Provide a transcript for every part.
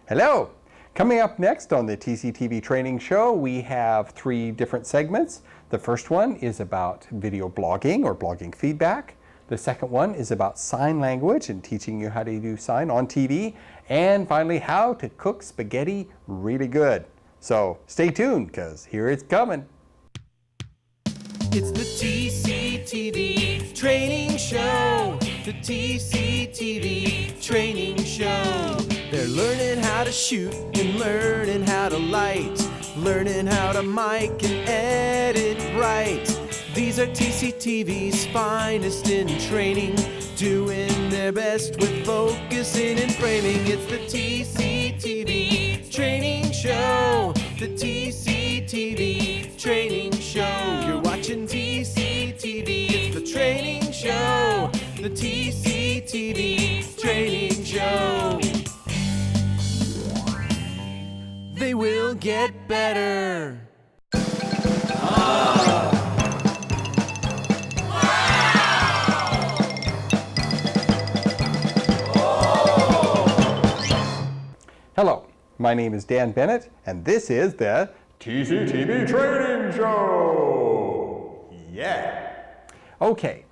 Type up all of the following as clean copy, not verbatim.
Hello! Coming up next on the TCTV Training Show, we have 3 different segments. The first one is about video blogging or blogging feedback. The second one is about sign language and teaching you how to do sign on TV. And finally, how to cook spaghetti really good. So stay tuned, because here it's coming. It's the TCTV Training Show. The TCTV Training Show. They're learning how to shoot and learning how to light, learning how to mic and edit right. These are TCTV's finest in training, doing their best with focusing and framing. It's the TCTV Training Show. The TCTV Training Show. You're watching TCTV. It's the Training Show. The TCTV Training Show. They will get better. Hello, my name is Dan Bennett, and this is the TCTV Training Show. Yeah. Okay,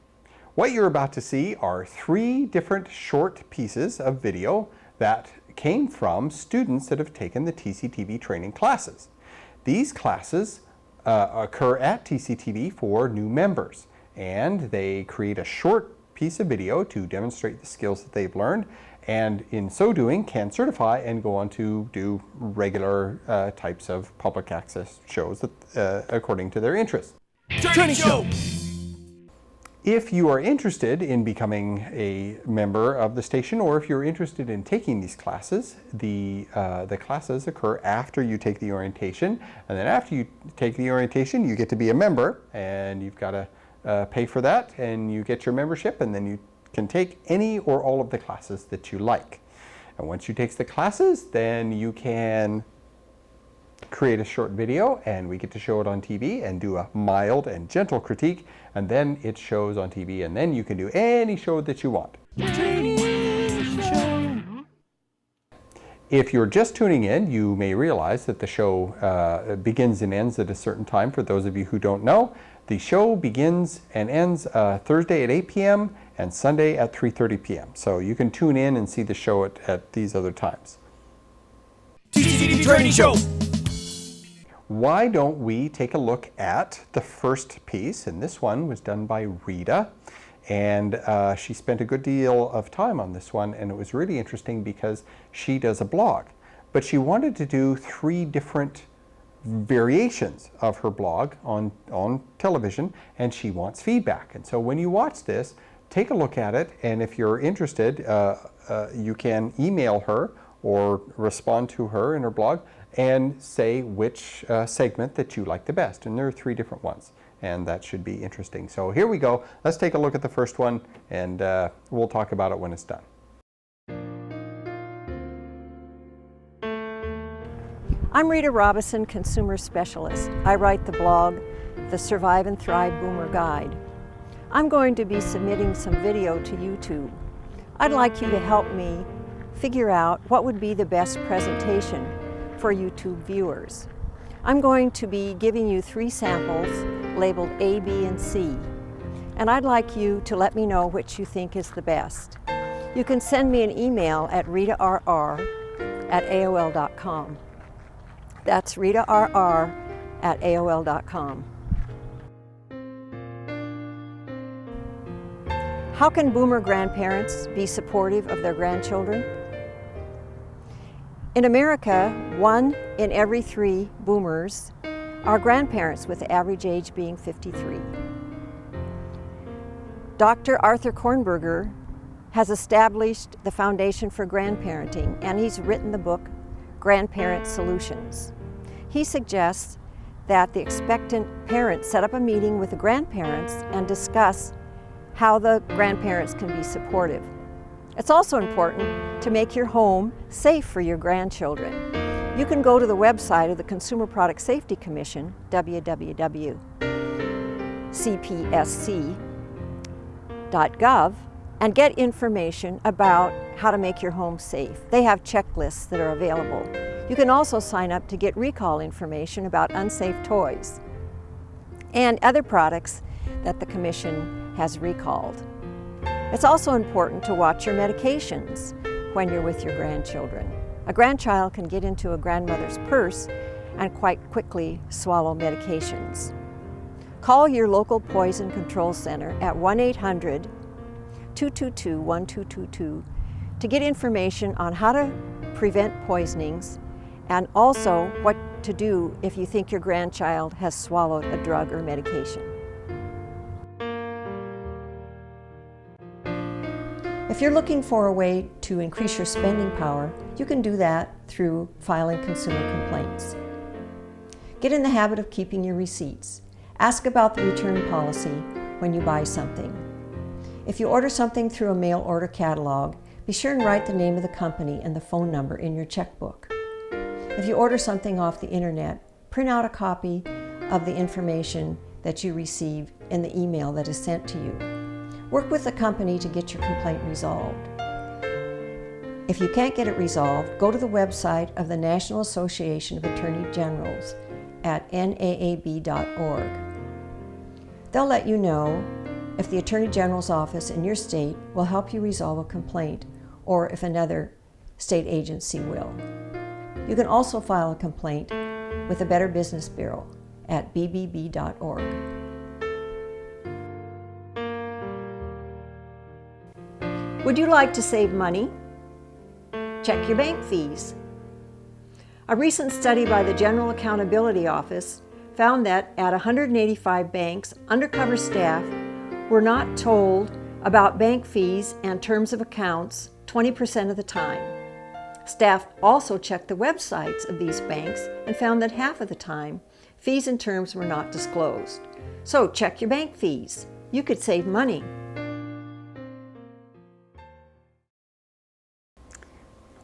what you're about to see are 3 different short pieces of video that came from students that have taken the TCTV training classes. These classes occur at TCTV for new members, and they create a short piece of video to demonstrate the skills that they've learned, and in so doing can certify and go on to do regular types of public access shows that, according to their interests. Training Show! If you are interested in becoming a member of the station, or if you're interested in taking these classes, the classes occur after you take the orientation, and then after you take the orientation you get to be a member, and you've got to pay for that, and you get your membership, and then you can take any or all of the classes that you like. And once you take the classes, then you can create a short video, and we get to show it on TV and do a mild and gentle critique, and then it shows on TV, and then you can do any show that you want. If you're just tuning in, you may realize that the show begins and ends at a certain time. For those of you who don't know, the show begins and ends Thursday at 8 p.m. and Sunday at 3:30 p.m. So you can tune in and see the show at these other times. TCTV Training Show! Why don't we take a look at the first piece? And this one was done by Rita, and she spent a good deal of time on this one, and it was really interesting because she does a blog, but she wanted to do 3 different variations of her blog on television, and she wants feedback. And so when you watch this, take a look at it, and if you're interested, you can email her or respond to her in her blog and say which segment that you like the best. And there are 3 different ones, and that should be interesting. So here we go. Let's take a look at the first one, and we'll talk about it when it's done. I'm Rita Robison, Consumer Specialist. I write the blog, The Survive and Thrive Boomer Guide. I'm going to be submitting some video to YouTube. I'd like you to help me figure out what would be the best presentation for YouTube viewers. I'm going to be giving you 3 samples labeled A, B, and C, and I'd like you to let me know which you think is the best. You can send me an email at ritarr@aol.com. That's ritarr@aol.com. How can boomer grandparents be supportive of their grandchildren? In America, 1 in every 3 boomers are grandparents, with the average age being 53. Dr. Arthur Kornberger has established the Foundation for Grandparenting, and he's written the book, Grandparent Solutions. He suggests that the expectant parents set up a meeting with the grandparents and discuss how the grandparents can be supportive. It's also important to make your home safe for your grandchildren. You can go to the website of the Consumer Product Safety Commission, www.cpsc.gov, and get information about how to make your home safe. They have checklists that are available. You can also sign up to get recall information about unsafe toys and other products that the Commission has recalled. It's also important to watch your medications when you're with your grandchildren. A grandchild can get into a grandmother's purse and quite quickly swallow medications. Call your local poison control center at 1-800-222-1222 to get information on how to prevent poisonings and also what to do if you think your grandchild has swallowed a drug or medication. If you're looking for a way to increase your spending power, you can do that through filing consumer complaints. Get in the habit of keeping your receipts. Ask about the return policy when you buy something. If you order something through a mail order catalog, be sure and write the name of the company and the phone number in your checkbook. If you order something off the internet, print out a copy of the information that you receive in the email that is sent to you. Work with the company to get your complaint resolved. If you can't get it resolved, go to the website of the National Association of Attorney Generals at naab.org. They'll let you know if the Attorney General's office in your state will help you resolve a complaint or if another state agency will. You can also file a complaint with the Better Business Bureau at bbb.org. Would you like to save money? Check your bank fees. A recent study by the General Accountability Office found that at 185 banks, undercover staff were not told about bank fees and terms of accounts 20% of the time. Staff also checked the websites of these banks and found that half of the time, fees and terms were not disclosed. So check your bank fees. You could save money.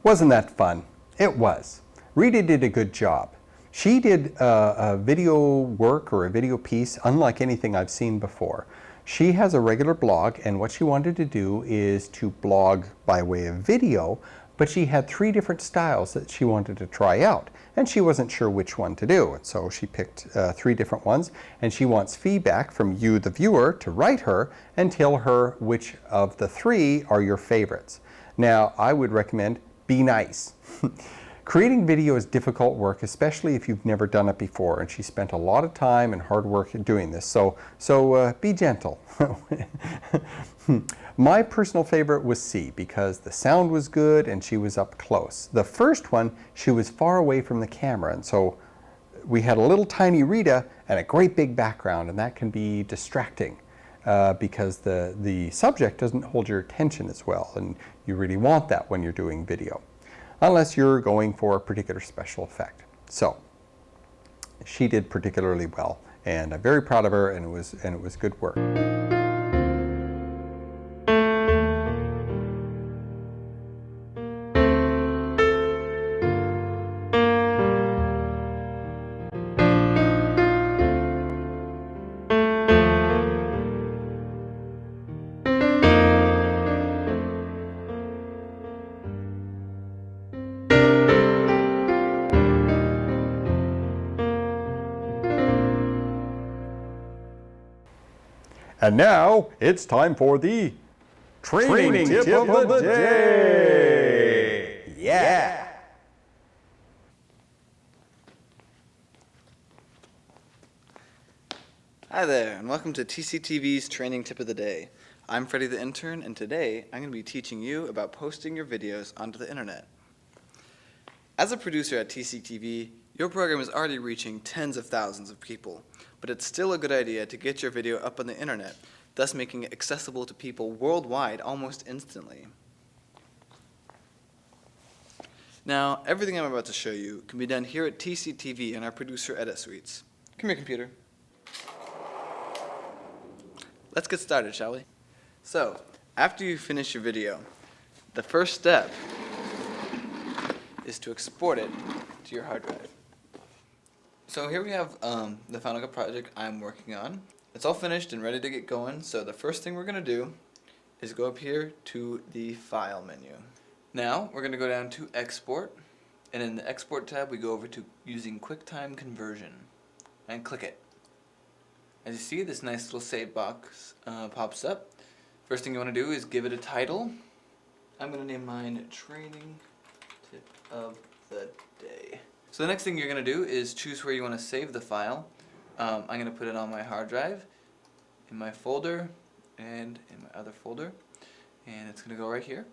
Wasn't that fun? It was. Rita did a good job. She did a video work or a video piece unlike anything I've seen before. She has a regular blog, and what she wanted to do is to blog by way of video, but she had 3 different styles that she wanted to try out, and she wasn't sure which one to do. And so she picked 3 different ones, and she wants feedback from you, the viewer, to write her and tell her which of the 3 are your favorites. Now, I would recommend be nice. Creating video is difficult work, especially if you've never done it before, and she spent a lot of time and hard work doing this, so be gentle. My personal favorite was C because the sound was good and she was up close. The first one, she was far away from the camera, and so we had a little tiny Rita and a great big background, and that can be distracting because the subject doesn't hold your attention as well, and you really want that when you're doing video, unless you're going for a particular special effect. So she did particularly well, and I'm very proud of her, and it was good work. And now it's time for the training tip of the day. Yeah. Hi there, and welcome to TCTV's Training Tip of the Day. I'm Freddie the Intern, and today I'm going to be teaching you about posting your videos onto the internet. As a producer at TCTV, your program is already reaching tens of thousands of people, but it's still a good idea to get your video up on the internet, thus making it accessible to people worldwide almost instantly. Now, everything I'm about to show you can be done here at TCTV in our producer edit suites. Come here, computer. Let's get started, shall we? So, after you finish your video, the first step is to export it to your hard drive. So here we have the Final Cut project I'm working on. It's all finished and ready to get going, so the first thing we're going to do is go up here to the File menu. Now we're going to go down to Export, and in the Export tab we go over to Using QuickTime Conversion and click it. As you see, this nice little save box pops up. First thing you want to do is give it a title. I'm going to name mine Training Tip of the Day. So the next thing you're going to do is choose where you want to save the file. I'm going to put it on my hard drive, in my folder, and in my other folder. And it's going to go right here.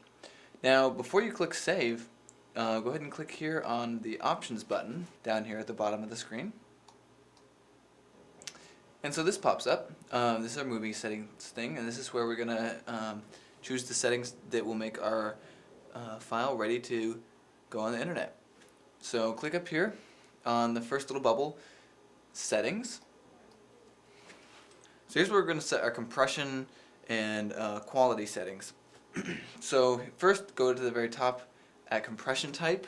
Now, before you click Save, go ahead and click here on the Options button down here at the bottom of the screen. And so this pops up. This is our movie settings thing, and this is where we're going to choose the settings that will make our file ready to go on the internet. So click up here on the first little bubble, Settings. So here's where we're going to set our compression and quality settings. So first, go to the very top at compression type,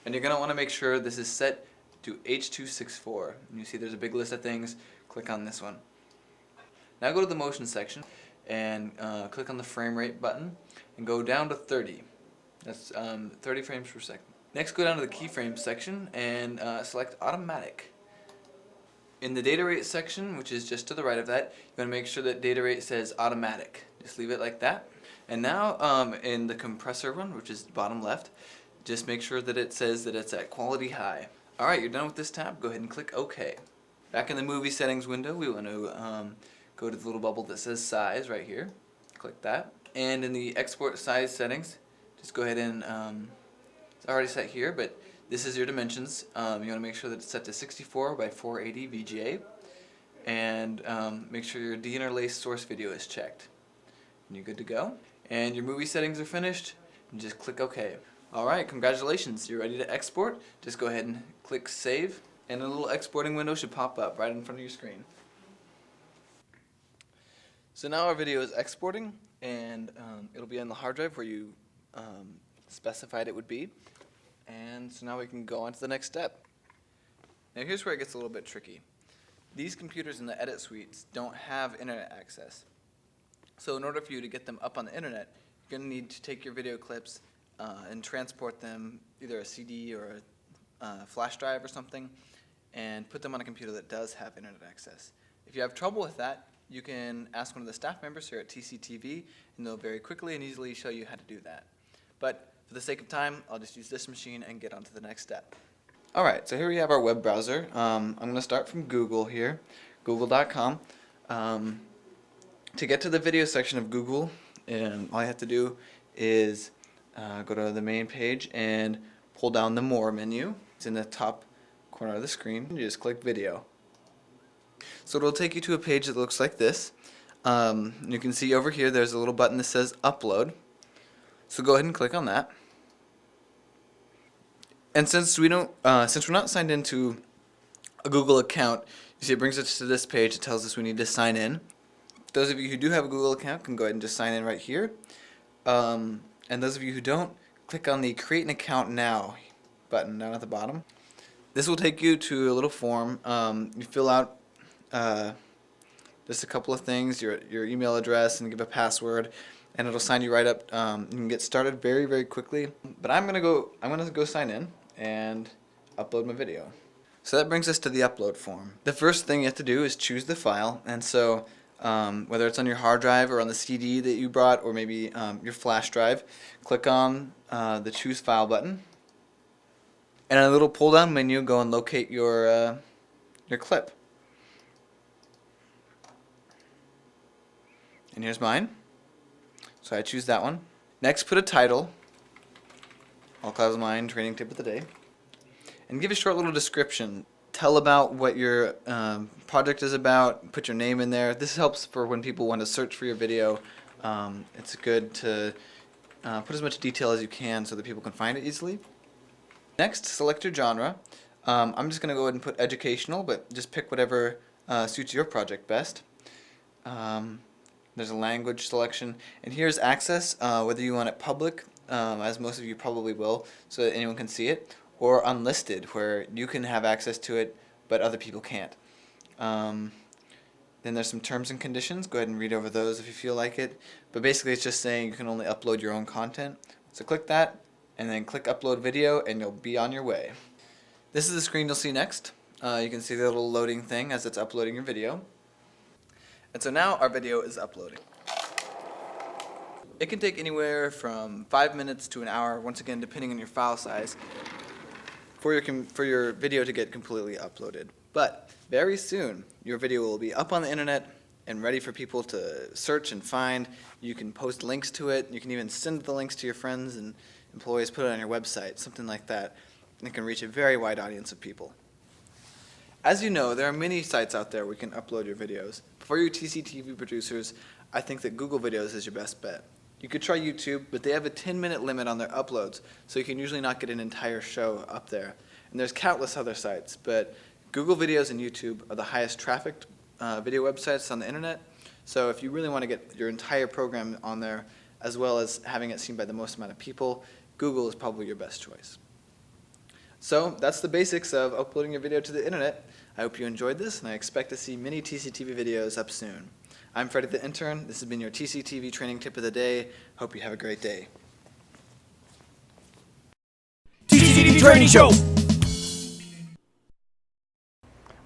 and you're going to want to make sure this is set to H.264. And you see there's a big list of things. Click on this one. Now go to the motion section and click on the frame rate button and go down to 30. That's 30 frames per second. Next, go down to the keyframe section and select automatic. In the data rate section, which is just to the right of that, you want to make sure that data rate says automatic. Just leave it like that. And now in the compressor one, which is bottom left, just make sure that it says that it's at quality high. Alright, you're done with this tab. Go ahead and click OK. Back in the movie settings window, we want to go to the little bubble that says size right here. Click that. And in the export size settings, just go ahead and, it's already set here, but this is your dimensions. You want to make sure that it's set to 64 by 480 VGA. And make sure your deinterlaced source video is checked. And you're good to go. And your movie settings are finished. And just click OK. Alright, congratulations. You're ready to export. Just go ahead and click Save. And a little exporting window should pop up right in front of your screen. So now our video is exporting, and it'll be on the hard drive where you specified it would be. And so now we can go on to the next step. Now here's where it gets a little bit tricky. These computers in the edit suites don't have internet access. So in order for you to get them up on the internet, you're going to need to take your video clips and transport them, either a CD or a flash drive or something, and put them on a computer that does have internet access. If you have trouble with that, you can ask one of the staff members here at TCTV, and they'll very quickly and easily show you how to do that. But for the sake of time, I'll just use this machine and get on to the next step. Alright, so here we have our web browser. I'm going to start from Google here, google.com. To get to the video section of Google, all you have to do is go to the main page and pull down the More menu. It's in the top corner of the screen. You just click Video. So it'll take you to a page that looks like this. You can see over here there's a little button that says Upload. So go ahead and click on that. And since we're not signed into a Google account, you see it brings us to this page. It tells us we need to sign in. Those of you who do have a Google account can go ahead and just sign in right here. And those of you who don't, click on the Create an Account Now button down at the bottom. This will take you to a little form. You fill out just a couple of things, your email address, and give a password, and it'll sign you right up. You can get started very, very quickly. But I'm gonna go sign in and upload my video. So that brings us to the upload form. The first thing you have to do is choose the file, and so whether it's on your hard drive or on the CD that you brought, or maybe your flash drive, click on the Choose File button. And in a little pull-down menu, go and locate your clip. And here's mine. So I choose that one. Next, put a title. All Clouds Mine, Training Tip of the Day. And give a short little description. Tell about what your project is about. Put your name in there. This helps for when people want to search for your video. It's good to put as much detail as you can so that people can find it easily. Next, select your genre. I'm just going to go ahead and put educational, but just pick whatever suits your project best. There's a language selection, and here's access, whether you want it public, as most of you probably will, so that anyone can see it, or unlisted, where you can have access to it, but other people can't. Then there's some terms and conditions. Go ahead and read over those if you feel like it. But basically it's just saying you can only upload your own content. So click that and then click upload video and you'll be on your way. This is the screen you'll see next. You can see the little loading thing as it's uploading your video. And so now our video is uploading. It can take anywhere from 5 minutes to an hour, once again depending on your file size, for your video to get completely uploaded. But very soon your video will be up on the internet and ready for people to search and find. You can post links to it. You can even send the links to your friends and employees, put it on your website, something like that. And it can reach a very wide audience of people. As you know, there are many sites out there where you can upload your videos. For you TCTV producers, I think that Google Videos is your best bet. You could try YouTube, but they have a 10-minute limit on their uploads, so you can usually not get an entire show up there. And there's countless other sites, but Google Videos and YouTube are the highest trafficked video websites on the internet. So if you really want to get your entire program on there, as well as having it seen by the most amount of people, Google is probably your best choice. So that's the basics of uploading your video to the internet. I hope you enjoyed this, and I expect to see many TCTV videos up soon. I'm Freddie the Intern. This has been your TCTV Training Tip of the Day. Hope you have a great day. TCTV Training Show!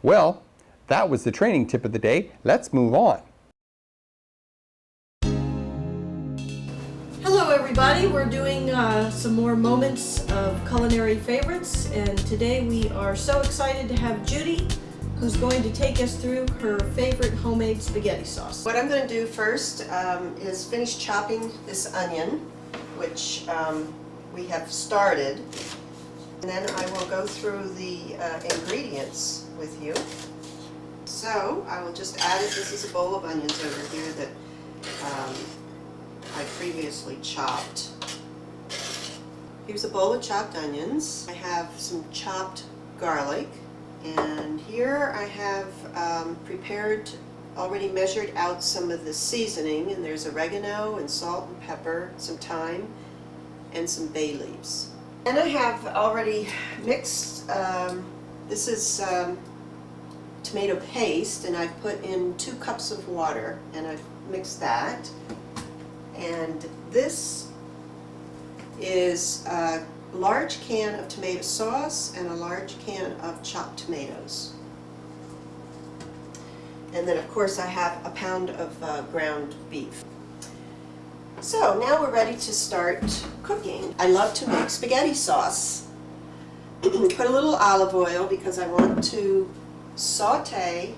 Well, that was the training tip of the day. Let's move on. Hello everybody, we're doing some more moments of culinary favorites, and today we are so excited to have Judy, who's going to take us through her favorite homemade spaghetti sauce. What I'm going to do first is finish chopping this onion, which we have started, and then I will go through the ingredients with you. So I will just add it. This is a bowl of onions over here that I previously chopped. Here's a bowl of chopped onions. I have some chopped garlic, and here I have prepared, already measured out some of the seasoning, and there's oregano and salt and pepper, some thyme, and some bay leaves. And I have already mixed, this is tomato paste, and I've put in 2 cups of water, and I've mixed that. And this is a large can of tomato sauce and a large can of chopped tomatoes. And then of course I have a pound of ground beef. So now we're ready to start cooking. I love to make spaghetti sauce. Put a little olive oil because I want to saute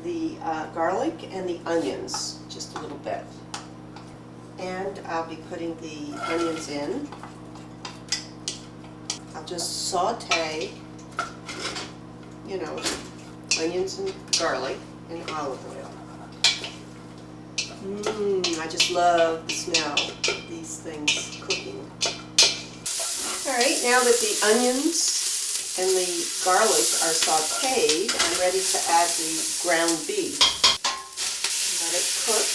the garlic and the onions just a little bit. And I'll be putting the onions in. I'll just saute, you know, onions and garlic and olive oil. I just love the smell of these things cooking. Alright, now that the onions and the garlic are sauteed, I'm ready to add the ground beef. Let it cook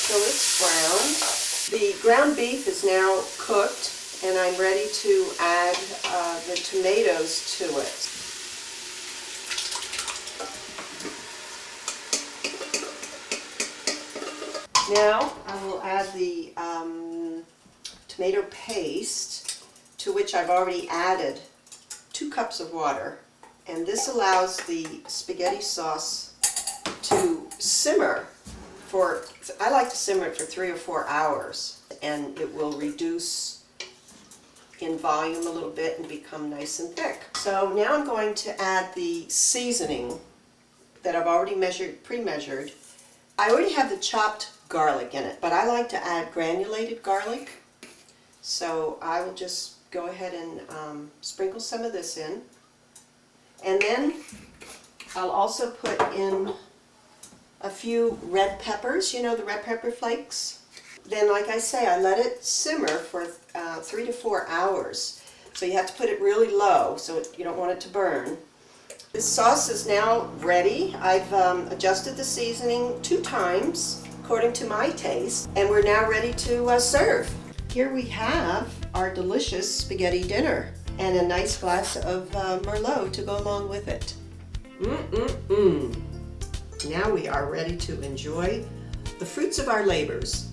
till it's brown. The ground beef is now cooked, and I'm ready to add the tomatoes to it. Now I will add the tomato paste, to which I've already added 2 cups of water, and this allows the spaghetti sauce to simmer for, I like to simmer it for 3 or 4 hours, and it will reduce in volume a little bit and become nice and thick. So now I'm going to add the seasoning that I've already pre-measured. I already have the chopped garlic in it, but I like to add granulated garlic. So I will just go ahead and sprinkle some of this in. And then I'll also put in a few red peppers, you know, the red pepper flakes. Then, like I say, I let it simmer for 3 to 4 hours. So you have to put it really low so you don't want it to burn. This sauce is now ready. I've adjusted the seasoning 2 times according to my taste, and we're now ready to serve. Here we have our delicious spaghetti dinner and a nice glass of Merlot to go along with it. Now we are ready to enjoy the fruits of our labors.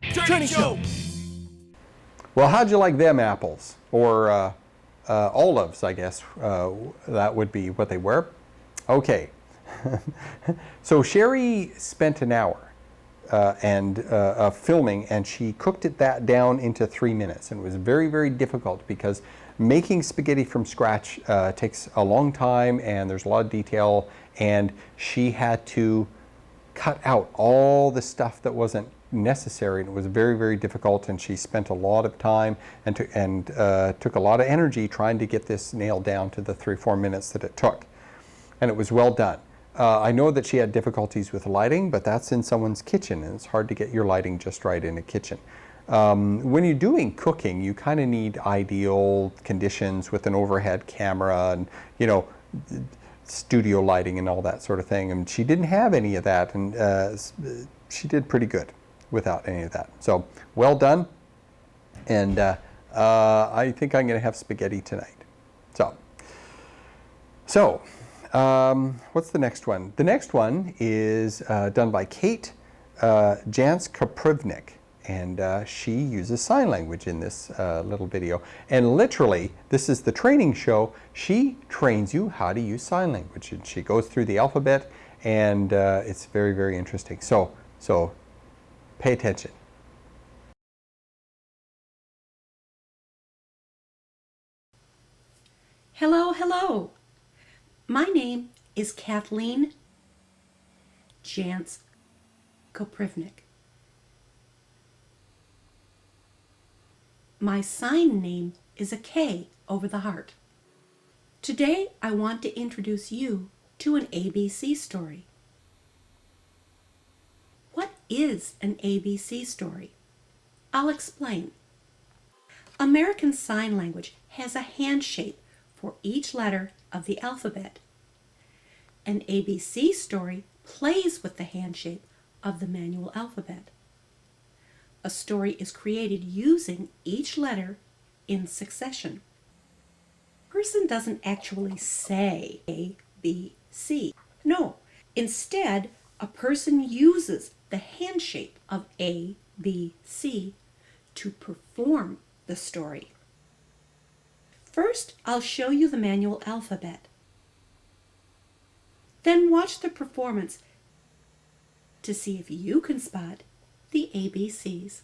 Training Show! Well, how'd you like them apples? Or olives, I guess that would be what they were. Okay. So Sherry spent an hour filming, and she cooked that down into 3 minutes. And it was very, very difficult because making spaghetti from scratch takes a long time, and there's a lot of detail, and she had to cut out all the stuff that wasn't necessary, and it was very, very difficult, and she spent a lot of time and took a lot of energy trying to get this nailed down to the 3-4 minutes that it took, and it was well done. I know that she had difficulties with lighting, but that's in someone's kitchen, and it's hard to get your lighting just right in a kitchen. When you're doing cooking, you kind of need ideal conditions with an overhead camera and, you know, studio lighting and all that sort of thing, and she didn't have any of that, and she did pretty good without any of that. So well done, and I think I'm going to have spaghetti tonight. So what's the next one? The next one is done by Kate Janskoprivnik, and she uses sign language in this little video. And literally, this is the training show. She trains you how to use sign language, and she goes through the alphabet, and it's very, very interesting. So pay attention. Hello, hello. My name is Kathleen Janskoprivnik. My sign name is a K over the heart. Today I want to introduce you to an ABC story. What is an ABC story? I'll explain. American Sign Language has a hand shape for each letter of the alphabet. An ABC story plays with the hand shape of the manual alphabet. A story is created using each letter in succession. A person doesn't actually say A, B, C. No, instead, a person uses the hand shape of A, B, C to perform the story. First, I'll show you the manual alphabet. Then watch the performance to see if you can spot the ABCs.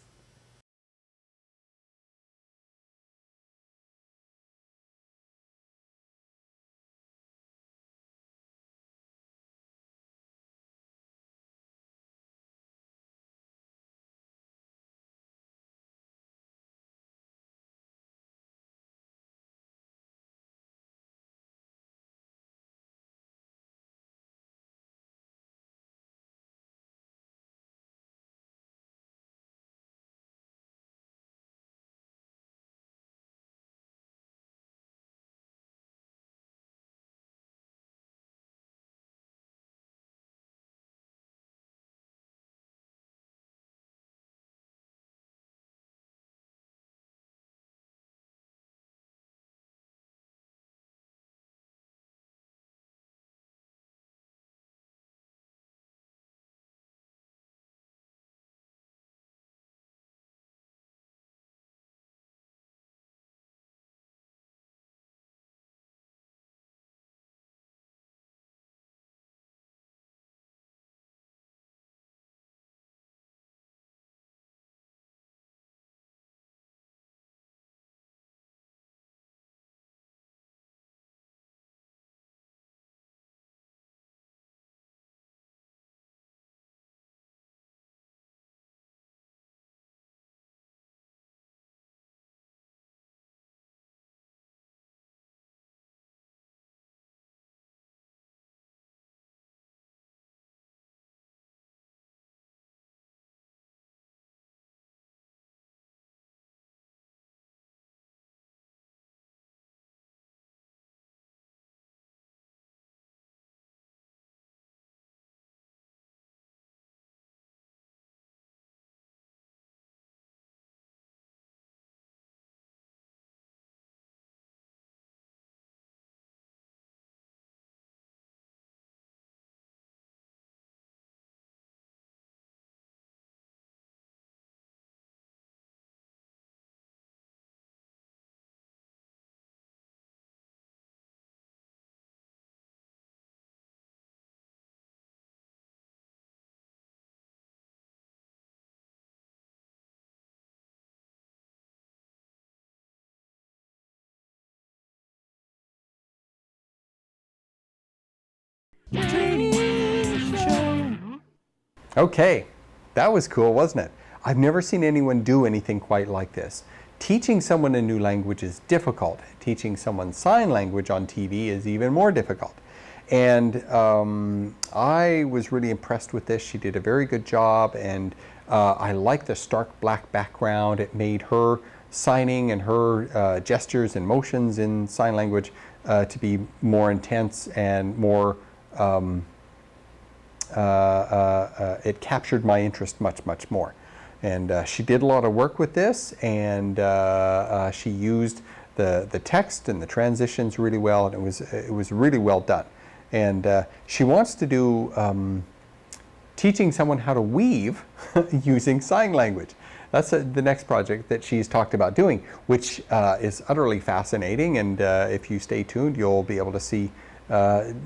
Okay, that was cool, wasn't it? I've never seen anyone do anything quite like this. Teaching someone a new language is difficult. Teaching someone sign language on TV is even more difficult. And I was really impressed with this. She did a very good job, and I like the stark black background. It made her signing and her gestures and motions in sign language to be more intense and more, it captured my interest much more. And she did a lot of work with this, and she used the text and the transitions really well, and it was really well done. And she wants to do teaching someone how to weave using sign language. That's the next project that she's talked about doing, which is utterly fascinating. And if you stay tuned, you'll be able to see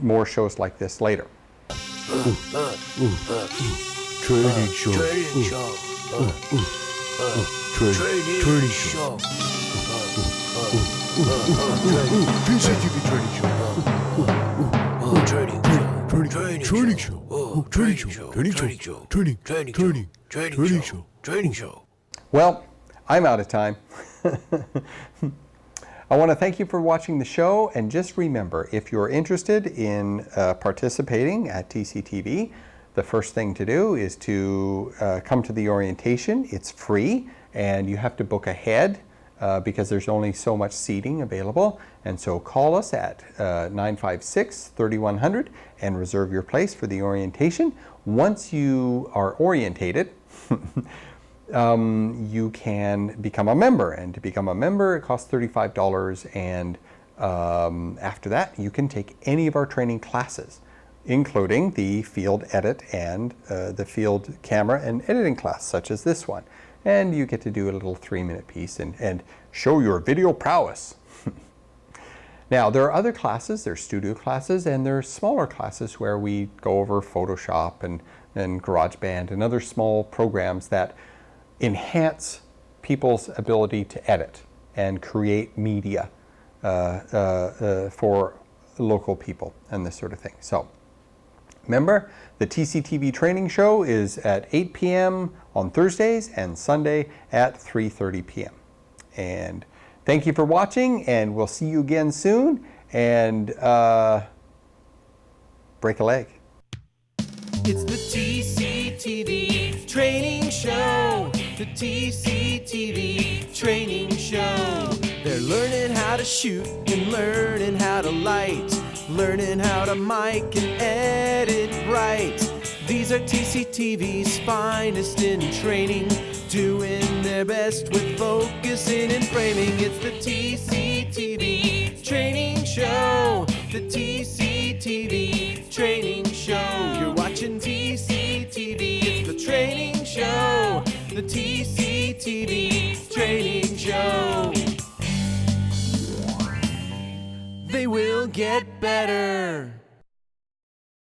more shows like this later. Training show. Training show. Training show. TCTV Training Show. Training show. Training show. Well, I'm out of time. I want to thank you for watching the show, and just remember, if you're interested in participating at TCTV, the first thing to do is to come to the orientation. It's free, and you have to book ahead because there's only so much seating available. And so call us at 956-3100 and reserve your place for the orientation. Once you are orientated, you can become a member. And to become a member, it costs $35. And after that, you can take any of our training classes, including the field edit and the field camera and editing class, such as this one. And you get to do a little 3-minute piece and show your video prowess. Now, there are other classes. There's studio classes, and there's smaller classes where we go over Photoshop and GarageBand and other small programs that enhance people's ability to edit and create media for local people and this sort of thing. So remember, the TCTV Training Show is at 8 p.m. on Thursdays and Sunday at 3:30 p.m. And thank you for watching, and we'll see you again soon. And break a leg. It's the TCTV Training Show. The TCTV Training Show. They're learning how to shoot and learning how to light, learning how to mic and edit right. These are TCTV's finest in training, doing their best with focusing and framing. It's the TCTV Training Show. The TCTV Training Show. You're watching TCTV. It's the training show. The TCTV Training Show. They will get better.